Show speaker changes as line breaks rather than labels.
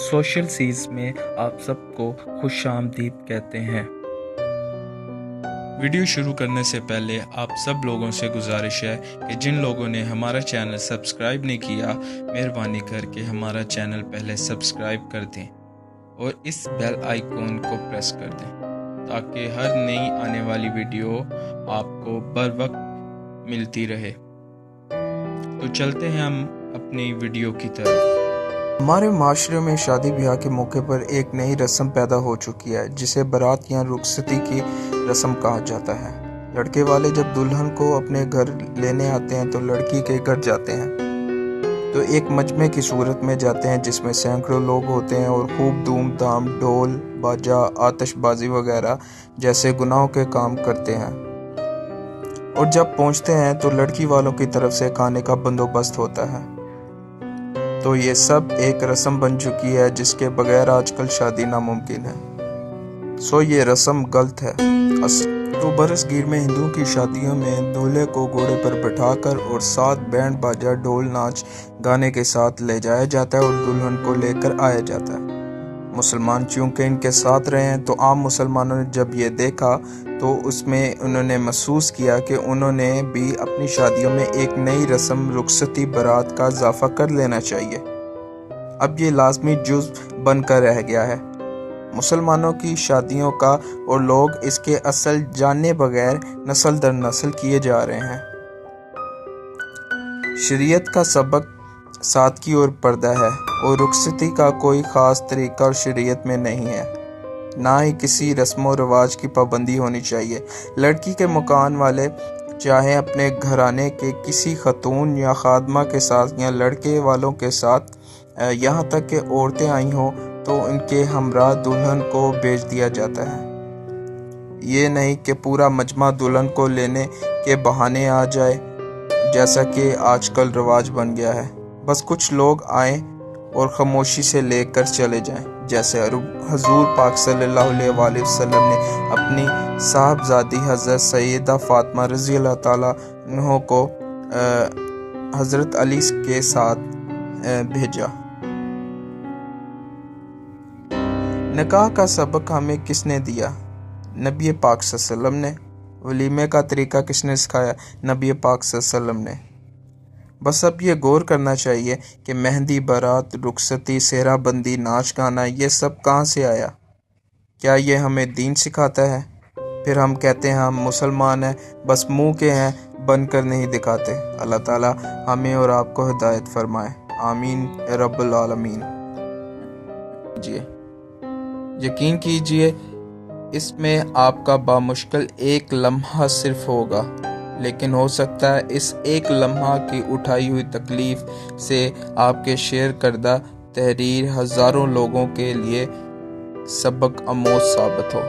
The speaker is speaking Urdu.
سوشل سیز میں آپ سب کو خوش آمدید کہتے ہیں۔ ویڈیو شروع کرنے سے پہلے آپ سب لوگوں سے گزارش ہے کہ جن لوگوں نے ہمارا چینل سبسکرائب نہیں کیا، مہربانی کر کے ہمارا چینل پہلے سبسکرائب کر دیں اور اس بیل آئیکن کو پریس کر دیں تاکہ ہر نئی آنے والی ویڈیو آپ کو بر وقت ملتی رہے۔ تو چلتے ہیں ہم اپنی ویڈیو کی طرف۔
ہمارے معاشرے میں شادی بیاہ کے موقع پر ایک نئی رسم پیدا ہو چکی ہے جسے بارات یا رخصتی کی رسم کہا جاتا ہے۔ لڑکے والے جب دلہن کو اپنے گھر لینے آتے ہیں تو لڑکی کے گھر جاتے ہیں تو ایک مجمع کی صورت میں جاتے ہیں جس میں سینکڑوں لوگ ہوتے ہیں اور خوب دھوم دھام، ڈھول باجا، آتش بازی وغیرہ جیسے گناہوں کے کام کرتے ہیں، اور جب پہنچتے ہیں تو لڑکی والوں کی طرف سے کھانے کا بندوبست ہوتا ہے۔ تو یہ سب ایک رسم بن چکی ہے جس کے بغیر آج کل شادی ناممکن ہے۔ یہ رسم غلط ہے۔ تو برصغیر میں ہندوؤں کی شادیوں میں دولہے کو گھوڑے پر بٹھا کر اور ساتھ بینڈ باجا، ڈھول، ناچ گانے کے ساتھ لے جایا جاتا ہے اور دلہن کو لے کر آیا جاتا ہے۔ مسلمان چونکہ ان کے ساتھ رہے ہیں تو عام مسلمانوں نے جب یہ دیکھا تو اس میں انہوں نے محسوس کیا کہ انہوں نے بھی اپنی شادیوں میں ایک نئی رسم رخصتی برات کا اضافہ کر لینا چاہیے۔ اب یہ لازمی جزو بن کر رہ گیا ہے مسلمانوں کی شادیوں کا، اور لوگ اس کے اصل جانے بغیر نسل در نسل کیے جا رہے ہیں۔ شریعت کا سبق سادگی اور پردہ ہے، اور رخصتی کا کوئی خاص طریقہ شریعت میں نہیں ہے، نہ ہی کسی رسم و رواج کی پابندی ہونی چاہیے۔ لڑکی کے مکان والے چاہے اپنے گھرانے کے کسی خاتون یا خادمہ کے ساتھ یا لڑکے والوں کے ساتھ، یہاں تک کہ عورتیں آئی ہوں تو ان کے ہمراہ دلہن کو بھیج دیا جاتا ہے۔ یہ نہیں کہ پورا مجمع دلہن کو لینے کے بہانے آ جائے جیسا کہ آج کل رواج بن گیا ہے، بس کچھ لوگ آئیں اور خاموشی سے لے کر چلے جائیں، جیسے حضور پاک صلی اللہ علیہ وآلہ وسلم نے اپنی صاحبزادی حضرت سیدہ فاطمہ رضی اللہ تعالیٰ عنہ کو حضرت علی کے ساتھ بھیجا۔ نکاح کا سبق ہمیں کس نے دیا؟ نبی پاک صلی اللہ علیہ وسلم نے۔ ولیمے کا طریقہ کس نے سکھایا؟ نبی پاک صلی اللہ علیہ وسلم نے۔ بس اب یہ غور کرنا چاہیے کہ مہندی، بارات، رخصتی، سہرہ بندی، ناچ گانا، یہ سب کہاں سے آیا؟ کیا یہ ہمیں دین سکھاتا ہے؟ پھر ہم کہتے ہیں ہم مسلمان ہیں، بس منہ کے ہیں، بن کر نہیں دکھاتے۔ اللہ تعالیٰ ہمیں اور آپ کو ہدایت فرمائے، آمین یا رب العالمین۔ یقین کیجئے اس میں آپ کا بامشکل ایک لمحہ صرف ہوگا، لیکن ہو سکتا ہے اس ایک لمحہ کی اٹھائی ہوئی تکلیف سے آپ کے شیئر کردہ تحریر ہزاروں لوگوں کے لیے سبق آموز ثابت ہو۔